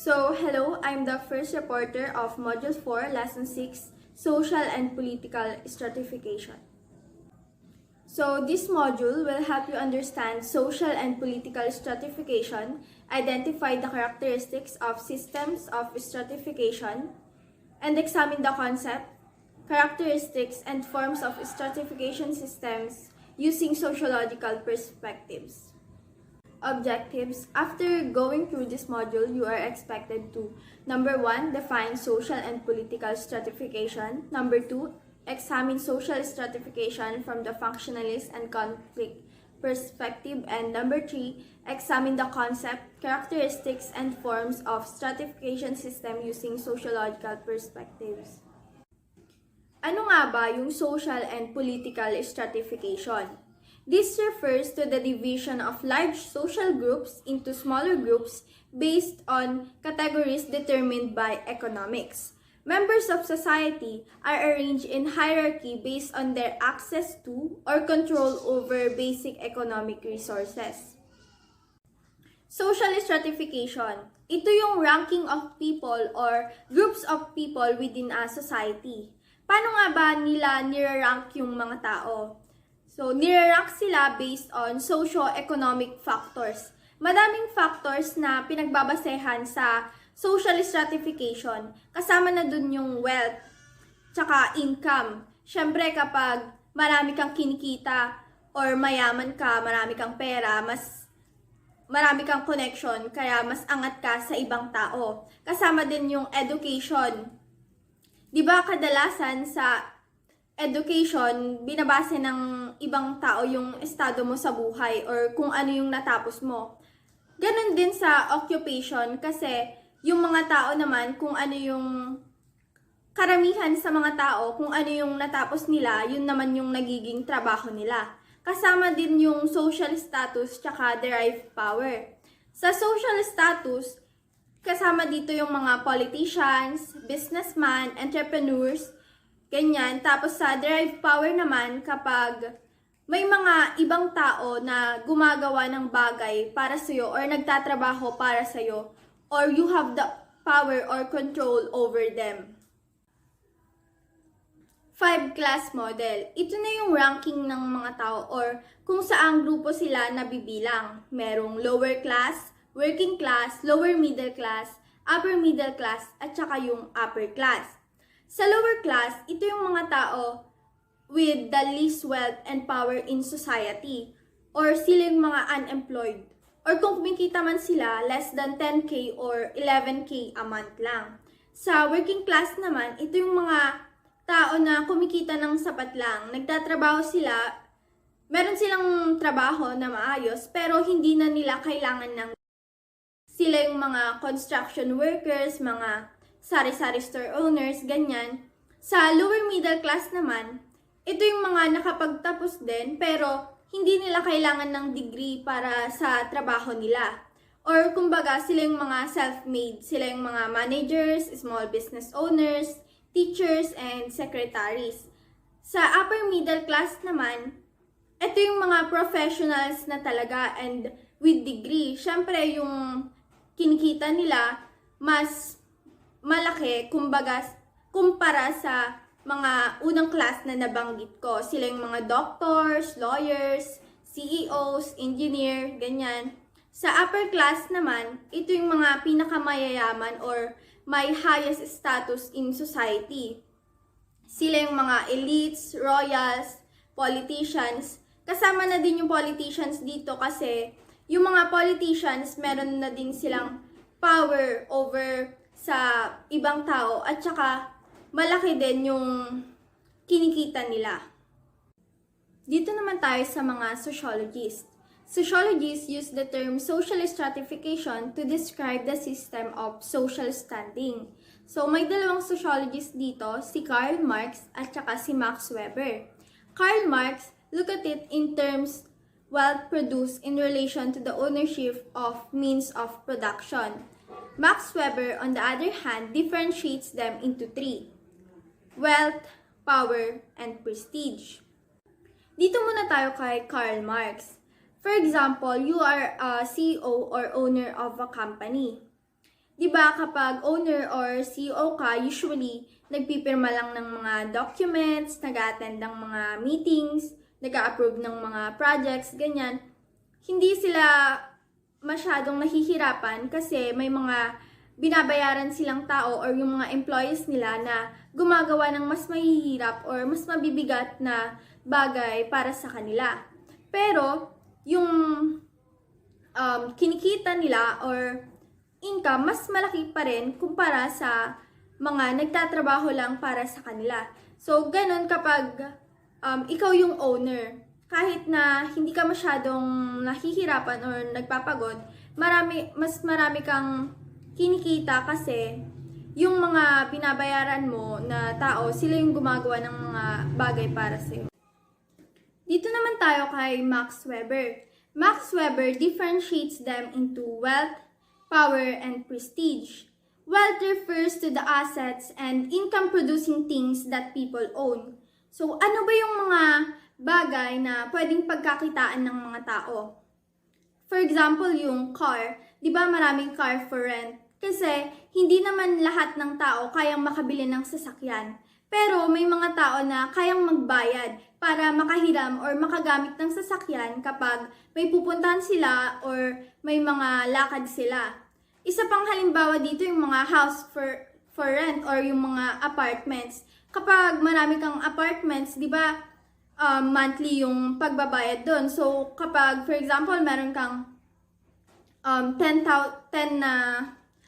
Hello, I'm the first reporter of Module 4, Lesson 6, Social and Political Stratification. This module will help you understand social and political stratification, identify the characteristics of systems of stratification, and examine the concept, characteristics, and forms of stratification systems using sociological perspectives. Objectives. After going through this module, you are expected to number 1, define social and political stratification. Number 2, examine social stratification from the functionalist and conflict perspective. And number 3, examine the concept, characteristics, and forms of stratification system using sociological perspectives. Ano nga ba yung social and political stratification? This refers to the division of large social groups into smaller groups based on categories determined by economics. Members of society are arranged in hierarchy based on their access to or control over basic economic resources. Social stratification. Ito yung ranking of people or groups of people within a society. Paano nga ba nila nire-rank yung mga tao? Nire-rank sila based on socio-economic factors. Madaming factors na pinagbabasehan sa social stratification. Kasama na dun yung wealth, tsaka income. Siyempre kapag marami kang kinikita or mayaman ka, marami kang pera, marami kang connection, kaya mas angat ka sa ibang tao. Kasama din yung education. Diba kadalasan sa education, binabase ng ibang tao yung estado mo sa buhay or kung ano yung natapos mo. Ganon din sa occupation kasi yung mga tao naman, kung ano yung karamihan sa mga tao, kung ano yung natapos nila, yun naman yung nagiging trabaho nila. Kasama din yung social status tsaka derived power. Sa social status, kasama dito yung mga politicians, businessmen, entrepreneurs, ganyan. Tapos sa derived power naman, kapag may mga ibang tao na gumagawa ng bagay para sa'yo or nagtatrabaho para sa'yo, or you have the power or control over them. 5-class model. Ito na yung ranking ng mga tao or kung saang grupo sila nabibilang. Merong lower class, working class, lower middle class, upper middle class, at saka yung upper class. Sa lower class, ito yung mga tao with the least wealth and power in society. Or sila yung mga unemployed. Or kung kumikita man sila, less than 10K or 11K a month lang. Sa working class naman, ito yung mga tao na kumikita ng sapat lang. Nagtatrabaho sila, meron silang trabaho na maayos, pero hindi na nila kailangan ng sila yung mga construction workers, mga sari-sari store owners, ganyan. Sa lower middle class naman, ito yung mga nakapagtapos din pero hindi nila kailangan ng degree para sa trabaho nila. Or kumbaga, sila yung mga self-made. Sila yung mga managers, small business owners, teachers, and secretaries. Sa upper middle class naman, ito yung mga professionals na talaga and with degree. Siyempre, yung kinikita nila mas malaki, kumbaga, kumpara sa mga unang class na nabanggit ko. Sila yung mga doctors, lawyers, CEOs, engineer, ganyan. Sa upper class naman, ito yung mga pinakamayayaman or may highest status in society. Sila yung mga elites, royals, politicians. Kasama na din yung politicians dito kasi yung mga politicians meron na din silang power over sa ibang tao at saka malaki din yung kinikita nila. Dito naman tayo sa mga sociologists. Sociologists use the term social stratification to describe the system of social standing. So may dalawang sociologists dito, si Karl Marx at saka si Max Weber. Karl Marx look at it in terms wealth produced in relation to the ownership of means of production. Max Weber, on the other hand, differentiates them into 3. Wealth, power, and prestige. Dito muna tayo kay Karl Marx. For example, you are a CEO or owner of a company. Di ba kapag owner or CEO ka, usually nagpipirma lang ng mga documents, nag-attend ng mga meetings, nag-approve ng mga projects, ganyan. Hindi sila masyadong nahihirapan kasi may mga binabayaran silang tao or yung mga employees nila na gumagawa ng mas mahihirap or mas mabibigat na bagay para sa kanila. Pero yung kinikita nila or income, mas malaki pa rin kumpara sa mga nagtatrabaho lang para sa kanila. So, ganun kapag ikaw yung owner. Kahit na hindi ka masyadong nahihirapan or nagpapagod, mas marami kang kinikita kasi yung mga binabayaran mo na tao, sila yung gumagawa ng mga bagay para sa'yo. Dito naman tayo kay Max Weber. Max Weber differentiates them into wealth, power, and prestige. Wealth refers to the assets and income-producing things that people own. So, ano ba yung mga bagay na pwedeng pagkakitaan ng mga tao? For example, yung car. Di ba maraming car for rent? Kasi hindi naman lahat ng tao kayang makabili ng sasakyan. Pero may mga tao na kayang magbayad para makahiram or makagamit ng sasakyan kapag may pupuntahan sila or may mga lakad sila. Isa pang halimbawa dito yung mga house for rent or yung mga apartments. Kapag marami kang apartments, di ba monthly yung pagbabayad doon. So kapag for example meron kang 10 na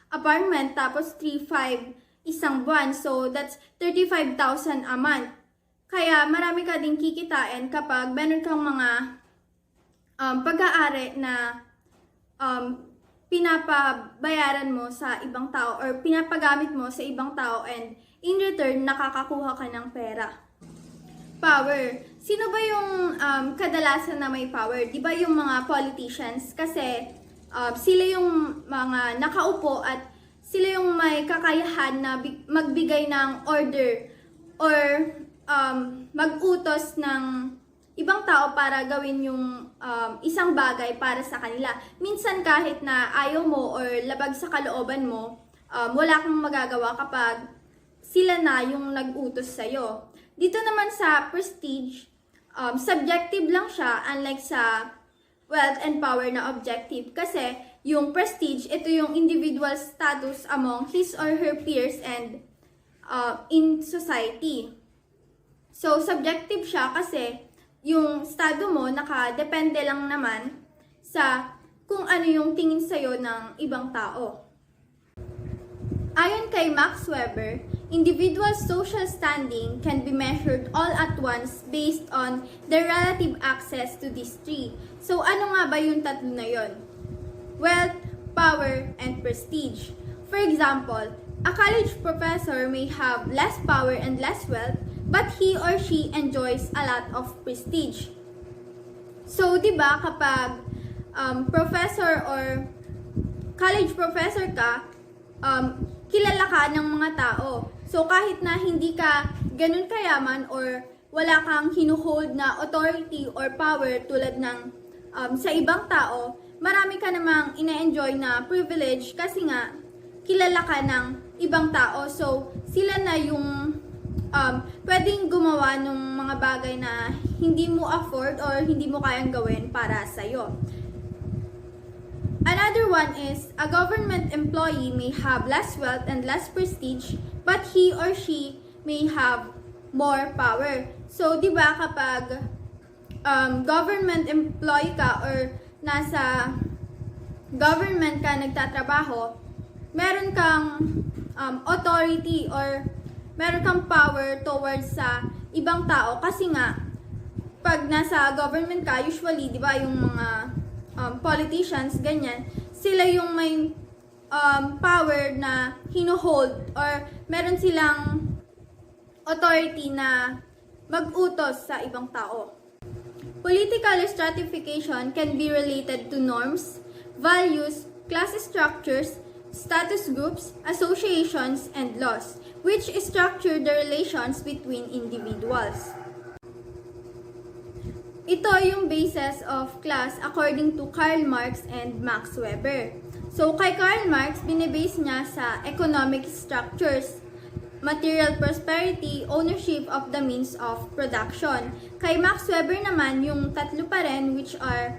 apartment tapos 3,500 isang buwan. So that's 35,000 a month. Kaya marami ka din kikitain kapag meron kang mga pag-aari na pinapabayaran mo sa ibang tao or pinapagamit mo sa ibang tao and in return nakakakuha ka ng pera. Power. Sino ba yung kadalasan na may power? Di ba yung mga politicians? Kasi sila yung mga nakaupo at sila yung may kakayahan na magbigay ng order or mag-utos ng ibang tao para gawin yung isang bagay para sa kanila. Minsan kahit na ayaw mo or labag sa kalooban mo, wala kang magagawa kapag sila na yung nag-utos sa'yo. Dito naman sa prestige, subjective lang siya unlike sa wealth and power na objective. Kasi yung prestige, ito yung individual status among his or her peers and in society. So, subjective siya kasi yung estado mo nakadepende lang naman sa kung ano yung tingin sa'yo ng ibang tao. Ayon kay Max Weber, individual social standing can be measured all at once based on their relative access to these three. So, ano nga ba yung tatlo na yon? Wealth, power, and prestige. For example, a college professor may have less power and less wealth, but he or she enjoys a lot of prestige. So, di ba kapag professor or college professor ka, kilala ka ng mga tao. So, kahit na hindi ka ganun kayaman or wala kang hinuhold na authority or power tulad ng sa ibang tao, marami ka namang ina-enjoy na privilege kasi nga kilala ka ng ibang tao. So, sila na yung pwedeng gumawa ng mga bagay na hindi mo afford or hindi mo kayang gawin para sa'yo. Another one is, a government employee may have less wealth and less prestige, but he or she may have more power. So, di ba kapag government employee ka or nasa government ka nagtatrabaho, meron kang authority or meron kang power towards sa ibang tao kasi nga pag nasa government ka, usually, di ba, yung mga politicians, ganyan, sila yung may power na hinuhold or meron silang authority na mag-utos sa ibang tao. Political stratification can be related to norms, values, class structures, status groups, associations, and laws, which structure the relations between individuals. Ito yung basis of class according to Karl Marx and Max Weber. So, kay Karl Marx, binibase niya sa economic structures, material prosperity, ownership of the means of production. Kay Max Weber naman, yung tatlo pa rin, which are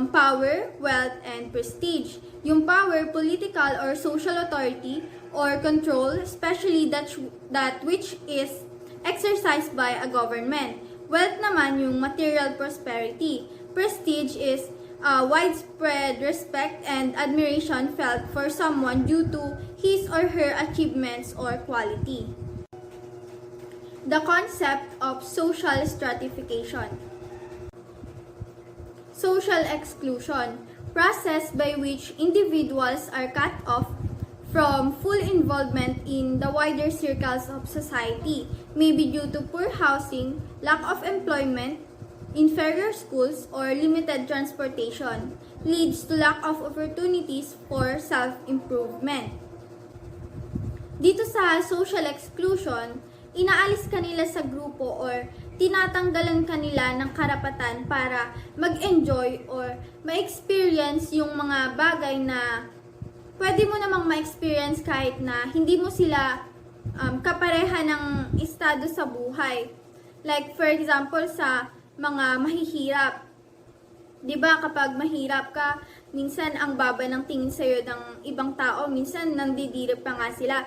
power, wealth, and prestige. Yung power, political or social authority or control, especially that which is exercised by a government. Wealth naman yung material prosperity. Prestige is widespread respect and admiration felt for someone due to his or her achievements or quality. The concept of social stratification. Social exclusion, process by which individuals are cut off from full involvement in the wider circles of society, may be due to poor housing, lack of employment, inferior schools, or limited transportation, leads to lack of opportunities for self-improvement. Dito sa social exclusion, inaalis kanila sa grupo or tinatanggalan kanila ng karapatan para mag-enjoy or ma-experience yung mga bagay na pwede mo namang ma-experience kahit na hindi mo sila kapareha ng estado sa buhay. Like for example sa mga mahihirap. 'Di ba kapag mahirap ka, minsan ang baba ng tingin sa iyo ng ibang tao, minsan nandidirip pa nga sila.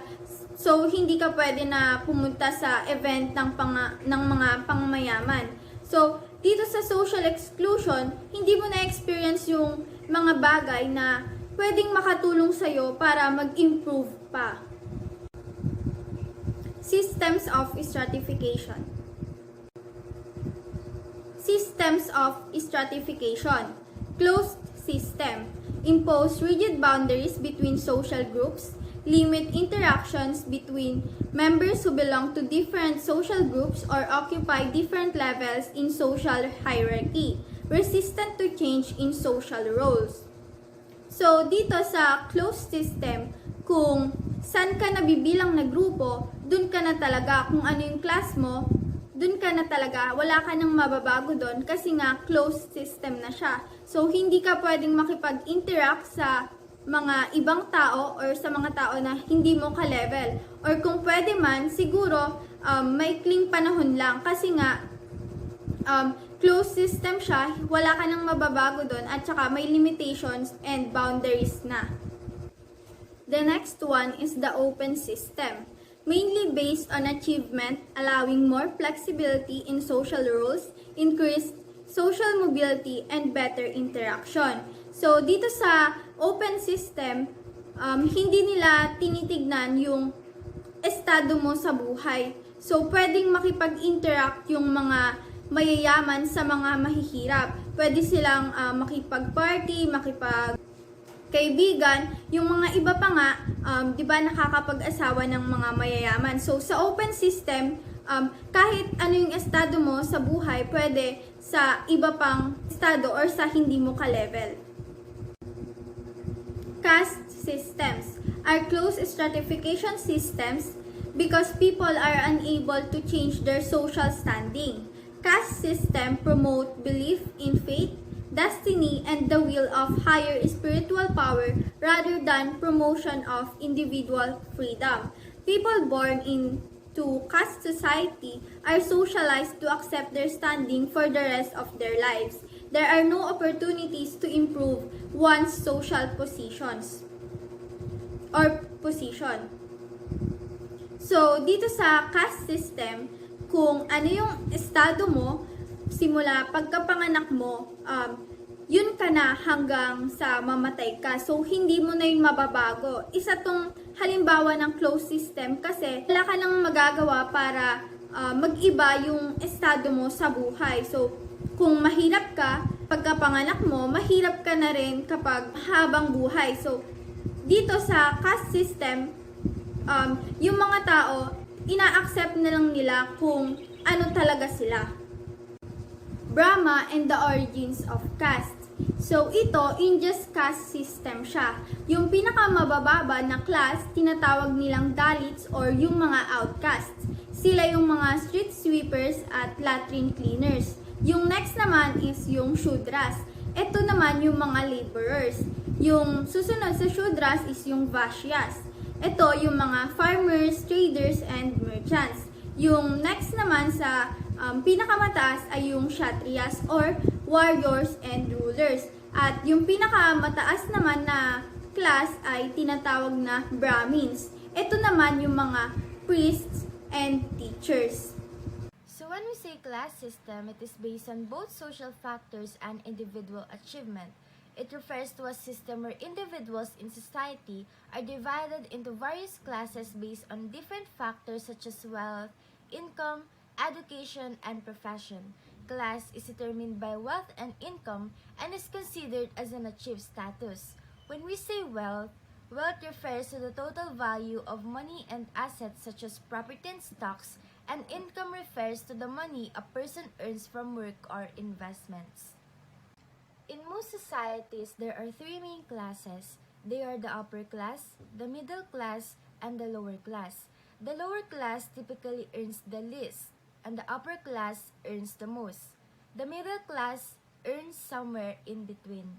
So hindi ka pwede na pumunta sa event ng mga pangmayaman. So dito sa social exclusion, hindi mo na-experience yung mga bagay na pwedeng makatulong sa iyo para mag-improve pa. Systems of stratification. Systems of stratification. Closed system. Impose rigid boundaries between social groups. Limit interactions between members who belong to different social groups or occupy different levels in social hierarchy. Resistant to change in social roles. So, dito sa closed system, kung saan ka nabibilang na grupo, dun ka na talaga. Kung ano yung class mo, dun ka na talaga, wala ka nang mababago dun kasi nga closed system na siya. So, hindi ka pwedeng makipag-interact sa mga ibang tao or sa mga tao na hindi mo ka-level. Or kung pwede man, siguro maikling panahon lang kasi nga closed system siya, wala ka nang mababago dun at saka may limitations and boundaries na. The next one is the open system. Mainly based on achievement, allowing more flexibility in social roles, increased social mobility, and better interaction. So, dito sa open system, hindi nila tinitignan yung estado mo sa buhay. So, pwedeng makipag-interact yung mga mayayaman sa mga mahihirap. Pwede silang makipag-party, kaibigan, yung mga iba pa nga, 'di ba nakakapag-asawa ng mga mayayaman. So sa open system, kahit ano yung estado mo sa buhay, pwede sa iba pang estado or sa hindi mo ka-level. Caste systems are closed stratification systems because people are unable to change their social standing. Caste system promote belief in fate, destiny, and the will of higher spiritual power rather than promotion of individual freedom. People born into caste society are socialized to accept their standing for the rest of their lives. There are no opportunities to improve one's social position. So, dito sa caste system, kung ano yung estado mo, simula pagkapanganak mo, yun ka na hanggang sa mamatay ka. So, hindi mo na yun mababago. Isa tong halimbawa ng closed system kasi wala ka nang magagawa para mag-iba yung estado mo sa buhay. So, kung mahirap ka, pagkapanganak mo, mahirap ka na rin kapag habang buhay. So, dito sa caste system, yung mga tao, ina-accept na lang nila kung ano talaga sila. Brahma and the origins of caste. So, ito, unjust caste system siya. Yung pinakamabababa na class, tinatawag nilang Dalits or yung mga outcasts. Sila yung mga street sweepers at latrine cleaners. Yung next naman is yung Shudras. Ito naman yung mga laborers. Yung susunod sa Shudras is yung Vaishyas. Ito yung mga farmers, traders, and merchants. Yung next naman sa pinakamataas ay yung Kshatriyas or warriors and rulers. At yung pinakamataas naman na class ay tinatawag na Brahmins. Ito naman yung mga priests and teachers. So when we say class system, it is based on both social factors and individual achievement. It refers to a system where individuals in society are divided into various classes based on different factors such as wealth, income, education, and profession. Class is determined by wealth and income and is considered as an achieved status. When we say wealth, wealth refers to the total value of money and assets such as property and stocks, and income refers to the money a person earns from work or investments. In most societies, there are three main classes. They are the upper class, the middle class, and the lower class. The lower class typically earns the least, and the upper class earns the most. The middle class earns somewhere in between.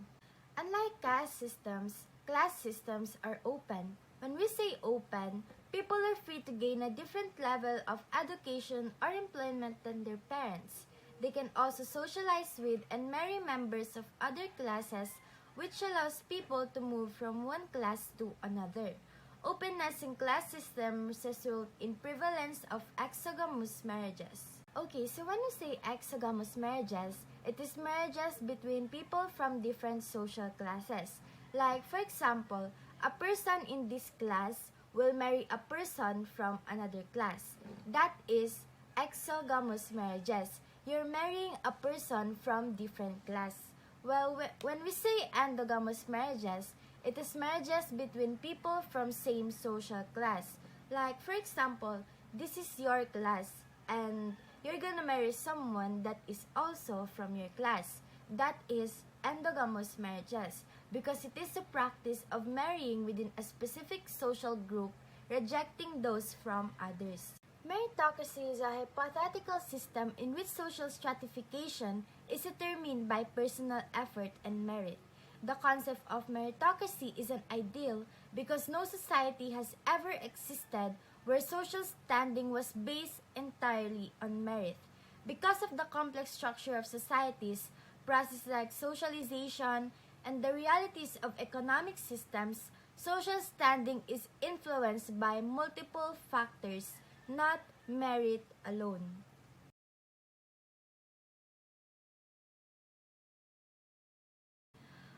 Unlike class systems are open. When we say open, people are free to gain a different level of education or employment than their parents. They can also socialize with and marry members of other classes, which allows people to move from one class to another. Openness in class systems result in prevalence of exogamous marriages. Okay, so when we say exogamous marriages, it is marriages between people from different social classes. Like, for example, a person in this class will marry a person from another class. That is exogamous marriages. You're marrying a person from different class. Well, when we say endogamous marriages, it is marriages between people from same social class. Like, for example, this is your class and you're gonna marry someone that is also from your class. That is endogamous marriages because it is the practice of marrying within a specific social group, rejecting those from others. Meritocracy is a hypothetical system in which social stratification is determined by personal effort and merit. The concept of meritocracy is an ideal because no society has ever existed where social standing was based entirely on merit. Because of the complex structure of societies, processes like socialization, and the realities of economic systems, social standing is influenced by multiple factors, not merit alone.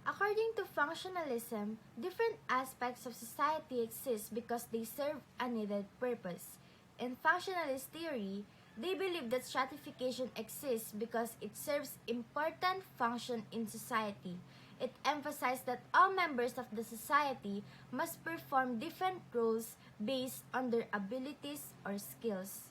According to functionalism, different aspects of society exist because they serve a needed purpose. In functionalist theory, they believe that stratification exists because it serves important function in society. It emphasized that all members of the society must perform different roles based on their abilities or skills.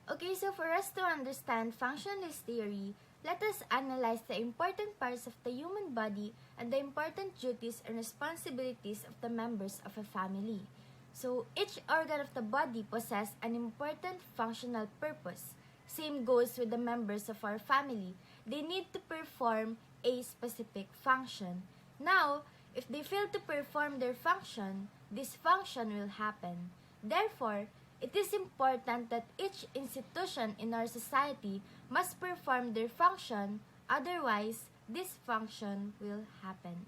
Okay, so for us to understand functionalist theory, let us analyze the important parts of the human body and the important duties and responsibilities of the members of a family. So, each organ of the body possesses an important functional purpose. Same goes with the members of our family. They need to perform a specific function. Now, if they fail to perform their function, dysfunction will happen. Therefore, it is important that each institution in our society must perform their function, otherwise, dysfunction will happen.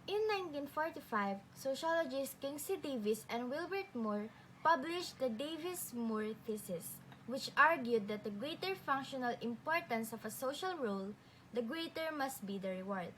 In 1945, sociologists Kingsley Davis and Wilbert Moore published the Davis-Moore thesis, which argued that the greater functional importance of a social role, the greater must be the reward.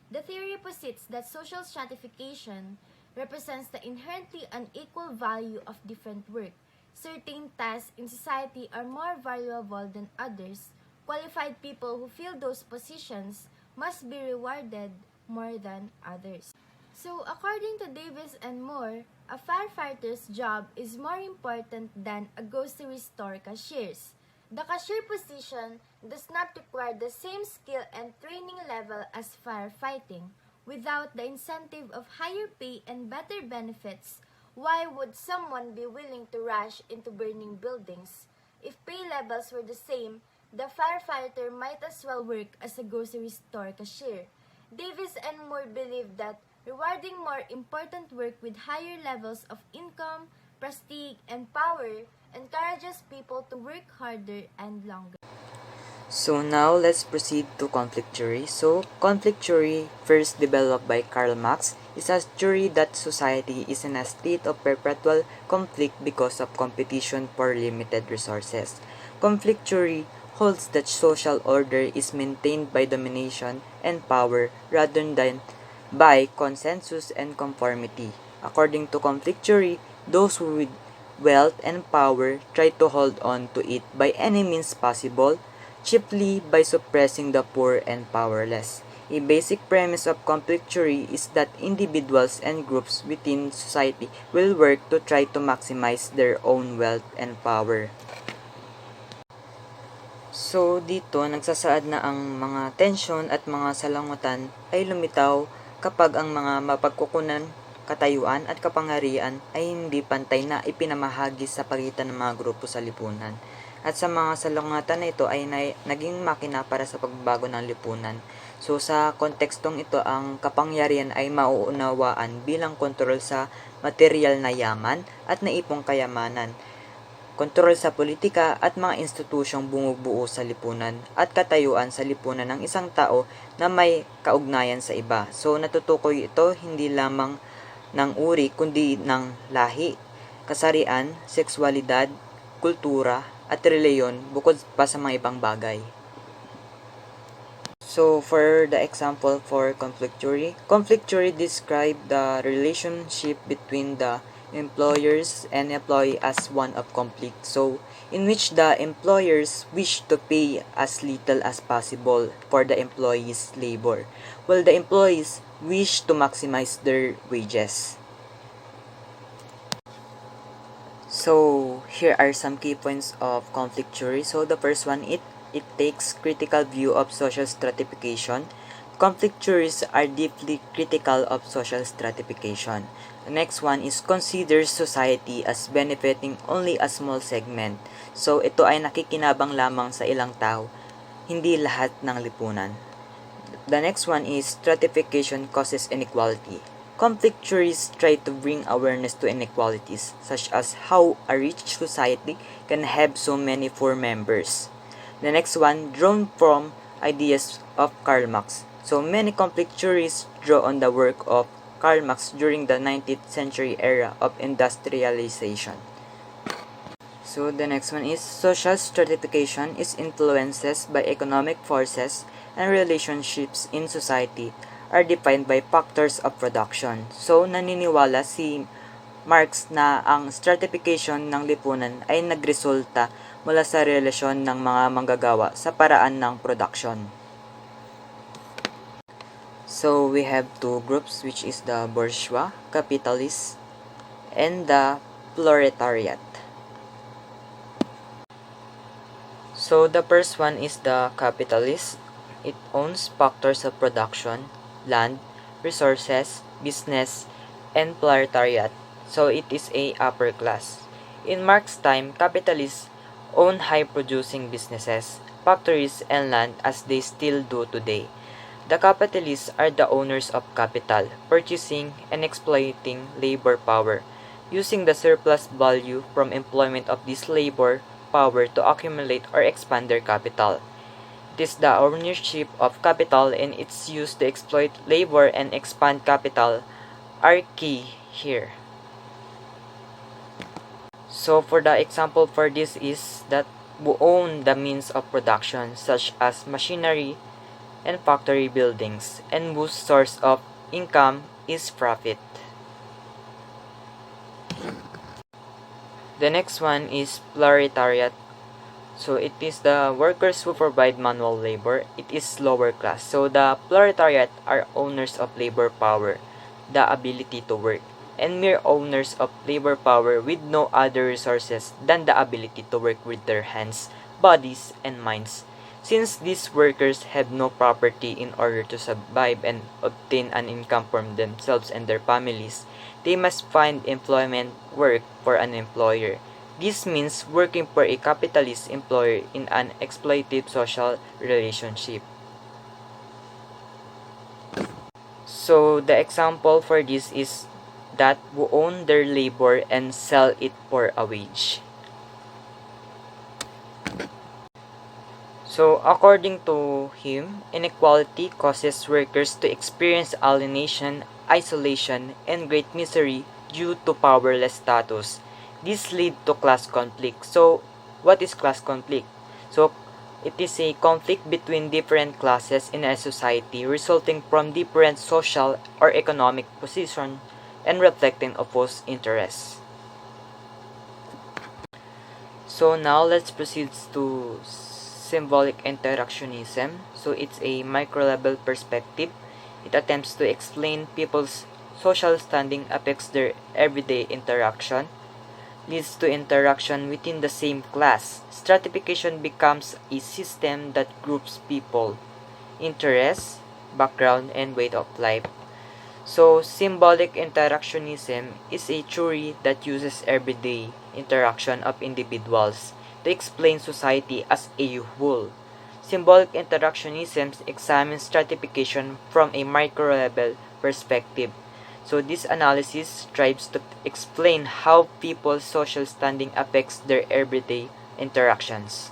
The theory posits that social stratification represents the inherently unequal value of different work. Certain tasks in society are more valuable than others. Qualified people who fill those positions must be rewarded more than others. So, according to Davis and Moore, a firefighter's job is more important than a grocery store cashier's. The cashier position does not require the same skill and training level as firefighting. Without the incentive of higher pay and better benefits, why would someone be willing to rush into burning buildings? If pay levels were the same, the firefighter might as well work as a grocery store cashier. Davis and Moore believe that rewarding more important work with higher levels of income, prestige, and power encourages people to work harder and longer. So now let's proceed to conflict theory. So conflict theory, first developed by Karl Marx, is a theory that society is in a state of perpetual conflict because of competition for limited resources. Conflict theory holds that social order is maintained by domination and power rather than by consensus and conformity. According to conflict theory, those with wealth and power try to hold on to it by any means possible, chiefly by suppressing the poor and powerless. A basic premise of conflict theory is that individuals and groups within society will work to try to maximize their own wealth and power. So dito nagsasaad na ang mga tensyon at mga salangutan ay lumitaw kapag ang mga mapagkukunan, katayuan at kapangyarihan ay hindi pantay na ipinamahagi sa pagitan ng mga grupo sa lipunan. At sa mga salungatan na ito ay naging makina para sa pagbabago ng lipunan. So sa kontekstong ito, ang kapangyarihan ay mauunawaan bilang kontrol sa material na yaman at naipong kayamanan, kontrol sa politika at mga institusyong bumubuo sa lipunan at katayuan sa lipunan ng isang tao na may kaugnayan sa iba. So natutukoy ito hindi lamang ng uri kundi ng lahi, kasarian, sexualidad, kultura at reliyon bukod pa sa mga ibang bagay. So for the example for conflict theory describe the relationship between the employers and employee as one of conflict. So in which the employers wish to pay as little as possible for the employees' labor, while the employees wish to maximize their wages. So here are some key points of conflict theory. So the first one, it takes critical view of social stratification. Conflict theories are deeply critical of social stratification. The next one is considers society as benefiting only a small segment. So ito ay nakikinabang lamang sa ilang tao, hindi lahat ng lipunan. The next one is stratification causes inequality. Conflict theories try to bring awareness to inequalities, such as how a rich society can have so many poor members. The next one, drawn from ideas of Karl Marx. So many conflict theories draw on the work of Karl Marx during the 19th century era of industrialization. So the next one is social stratification is influences by economic forces and relationships in society are defined by factors of production. So naniniwala si Marx na ang stratification ng lipunan ay nagresulta mula sa relasyon ng mga manggagawa sa paraan ng production. So we have two groups, which is the bourgeois, capitalists, and the proletariat. So the first one is the capitalist. It owns factors of production, land, resources, business, and proletariat. So it is a upper class. In Marx's time, capitalists own high-producing businesses, factories, and land as they still do today. The capitalists are the owners of capital, purchasing and exploiting labor power, using the surplus value from employment of this labor power to accumulate or expand their capital. It is the ownership of capital and its use to exploit labor and expand capital are key here. So for the example for this is that who own the means of production such as machinery and factory buildings and whose source of income is profit. The next one is proletariat. So it is the workers who provide manual labor. It is lower class. So the proletariat are owners of labor power, the ability to work, and mere owners of labor power with no other resources than the ability to work with their hands, bodies, and minds. Since these workers have no property in order to survive and obtain an income from themselves and their families, they must find employment work for an employer. This means working for a capitalist employer in an exploitative social relationship. So the example for this is that who own their labor and sell it for a wage. So according to him, inequality causes workers to experience alienation, isolation, and great misery due to powerless status. This lead to class conflict. So what is class conflict? So it is a conflict between different classes in a society resulting from different social or economic position and reflecting opposed interests. So now let's proceed to symbolic interactionism. So it's a micro-level perspective. It attempts to explain people's social standing affects their everyday interaction, leads to interaction within the same class. Stratification becomes a system that groups people, interests, background, and way of life. So, symbolic interactionism is a theory that uses everyday interaction of individuals to explain society as a whole. Symbolic interactionism examines stratification from a micro-level perspective. So, this analysis strives to explain how people's social standing affects their everyday interactions.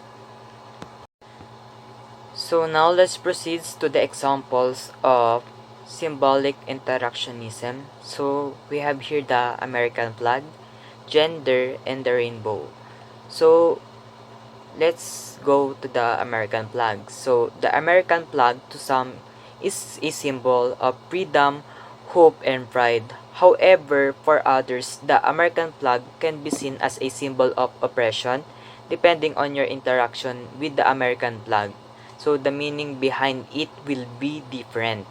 So now let's proceed to the examples of symbolic interactionism. So we have here the American flag, gender, and the rainbow. So let's go to the American flag. So the American flag to some is a symbol of freedom, hope, and pride. However, for others, the American flag can be seen as a symbol of oppression depending on your interaction with the American flag. So the meaning behind it will be different.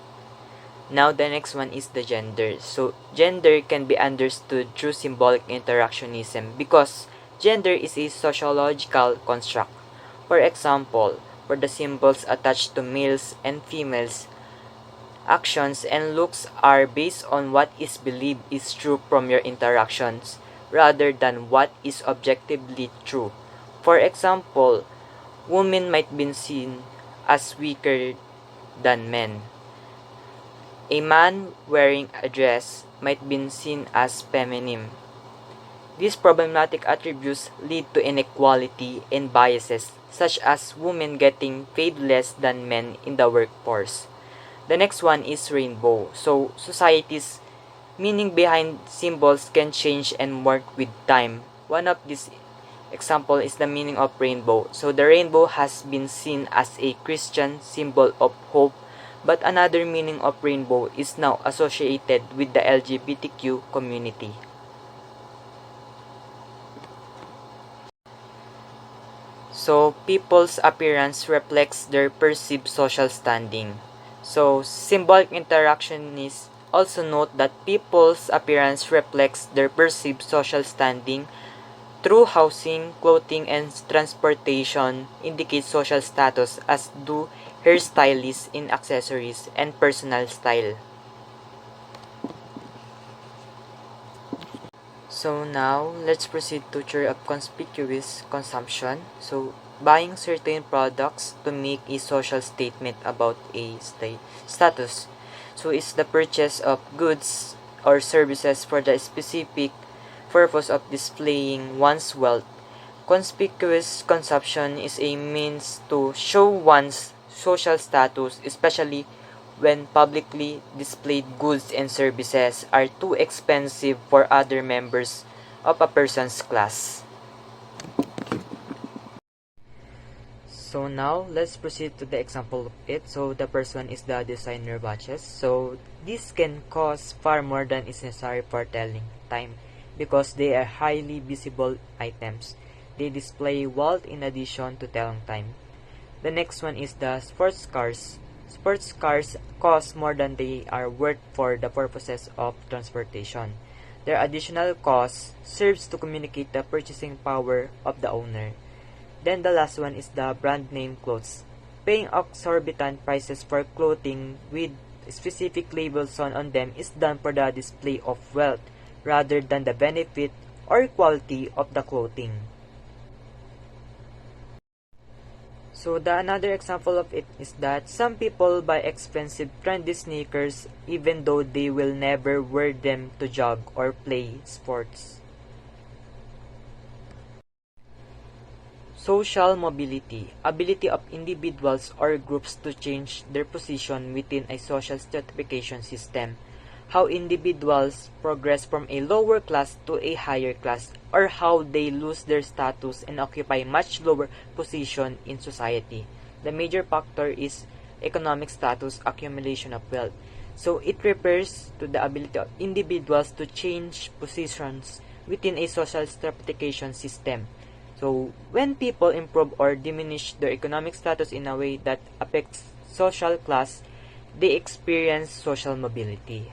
Now the next one is the gender. So gender can be understood through symbolic interactionism because gender is a sociological construct. For example, for the symbols attached to males and females, actions and looks are based on what is believed is true from your interactions rather than what is objectively true. For example, women might be seen as weaker than men. A man wearing a dress might be seen as feminine. These problematic attributes lead to inequality and biases, such as women getting paid less than men in the workforce. The next one is rainbow. So, society's meaning behind symbols can change and morph with time. One of these example is the meaning of rainbow. So the rainbow has been seen as a Christian symbol of hope, but another meaning of rainbow is now associated with the LGBTQ community. So people's appearance reflects their perceived social standing. So symbolic interactionists also note that people's appearance reflects their perceived social standing. Through housing, clothing, and transportation indicate social status as do hairstylists in accessories and personal style. So now, let's proceed to theory of conspicuous consumption. So, buying certain products to make a social statement about a status. So, it's the purchase of goods or services for the specific purpose of displaying one's wealth. Conspicuous consumption is a means to show one's social status, especially when publicly displayed goods and services are too expensive for other members of a person's class. So now, let's proceed to the example of it. So the first one is the designer watches. So this can cost far more than is necessary for telling time because they are highly visible items. They display wealth in addition to telling time. The next one is the sports cars. Sports cars cost more than they are worth for the purposes of transportation. Their additional cost serves to communicate the purchasing power of the owner. Then the last one is the brand name clothes. Paying exorbitant prices for clothing with specific labels on them is done for the display of wealth rather than the benefit or quality of the clothing. So the another example of it is that some people buy expensive trendy sneakers even though they will never wear them to jog or play sports. Social mobility, ability of individuals or groups to change their position within a social stratification system. How individuals progress from a lower class to a higher class, or how they lose their status and occupy much lower position in society. The major factor is economic status, accumulation of wealth. So it refers to the ability of individuals to change positions within a social stratification system. So when people improve or diminish their economic status in a way that affects social class, they experience social mobility.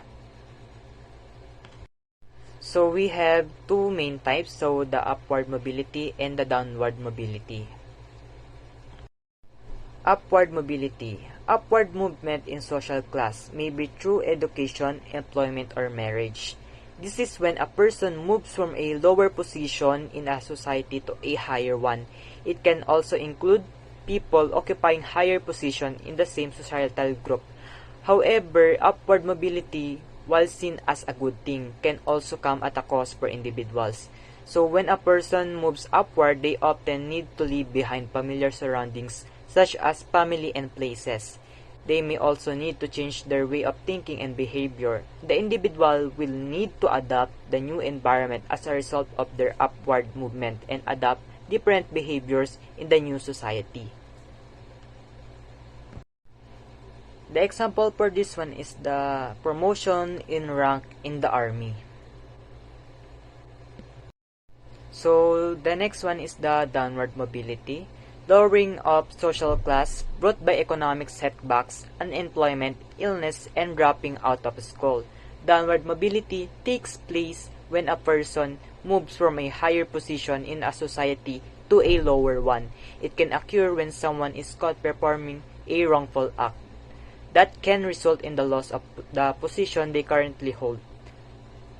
So we have two main types, so the upward mobility and the downward mobility. Upward mobility. Upward movement in social class may be through education, employment, or marriage. This is when a person moves from a lower position in a society to a higher one. It can also include people occupying higher position in the same societal group. However, upward mobility, while seen as a good thing, can also come at a cost for individuals. So when a person moves upward, they often need to leave behind familiar surroundings such as family and places. They may also need to change their way of thinking and behavior. The individual will need to adapt the new environment as a result of their upward movement and adapt different behaviors in the new society. The example for this one is the promotion in rank in the army. So the next one is the downward mobility. Lowering of social class brought by economic setbacks, unemployment, illness, and dropping out of school. Downward mobility takes place when a person moves from a higher position in a society to a lower one. It can occur when someone is caught performing a wrongful act. That can result in the loss of the position they currently hold.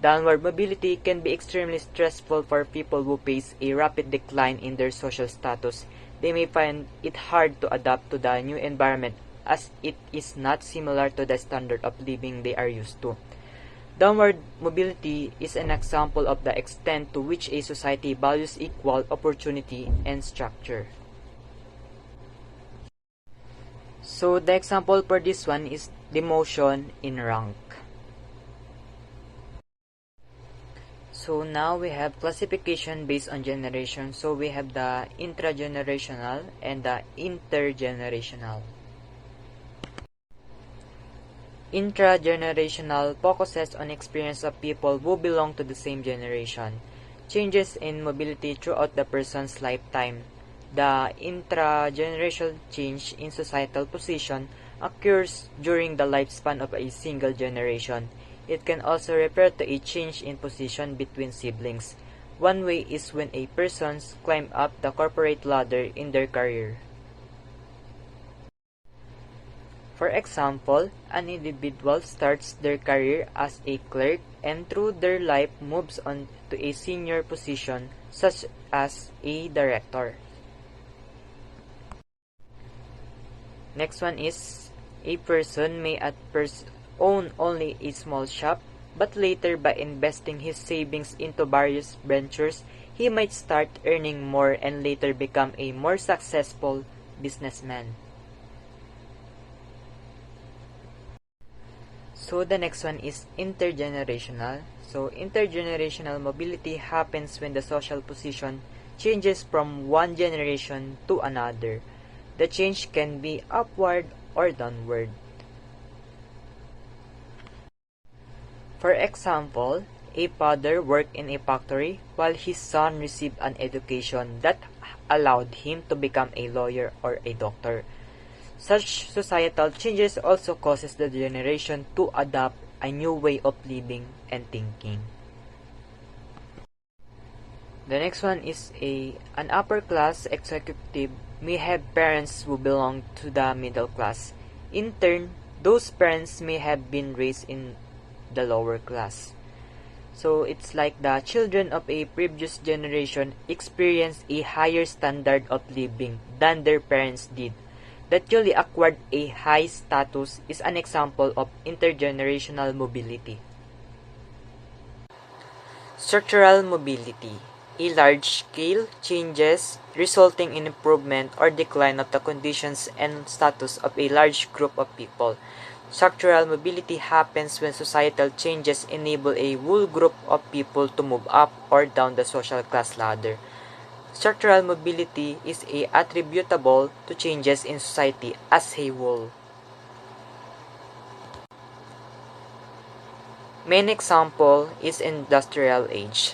Downward mobility can be extremely stressful for people who face a rapid decline in their social status. They may find it hard to adapt to the new environment as it is not similar to the standard of living they are used to. Downward mobility is an example of the extent to which a society values equal opportunity and structure. So the example for this one is demotion in rank. So now we have classification based on generation. So we have the intragenerational and the intergenerational. Intragenerational focuses on experience of people who belong to the same generation. Changes in mobility throughout the person's lifetime. The intragenerational change in societal position occurs during the lifespan of a single generation. It can also refer to a change in position between siblings. One way is when a person climb up the corporate ladder in their career. For example, an individual starts their career as a clerk and through their life moves on to a senior position such as a director. Next one is a person may at first own only a small shop, but later by investing his savings into various ventures, he might start earning more and later become a more successful businessman. So the next one is intergenerational. So intergenerational mobility happens when the social position changes from one generation to another. The change can be upward or downward. For example, a father worked in a factory while his son received an education that allowed him to become a lawyer or a doctor. Such societal changes also causes the generation to adopt a new way of living and thinking. The next one is an upper class executive may have parents who belong to the middle class. In turn, those parents may have been raised in the lower class. So it's like the children of a previous generation experienced a higher standard of living than their parents did. That newly acquired a high status is an example of intergenerational mobility. Structural mobility, a large-scale changes resulting in improvement or decline of the conditions and status of a large group of people. Structural mobility happens when societal changes enable a whole group of people to move up or down the social class ladder. Structural mobility is attributable to changes in society as a whole. Main example is industrial age.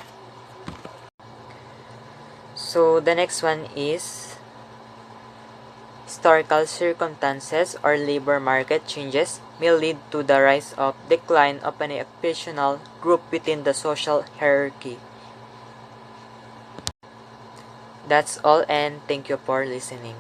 So the next one is historical circumstances or labor market changes may lead to the rise or decline of an occupational group within the social hierarchy. That's all, and thank you for listening.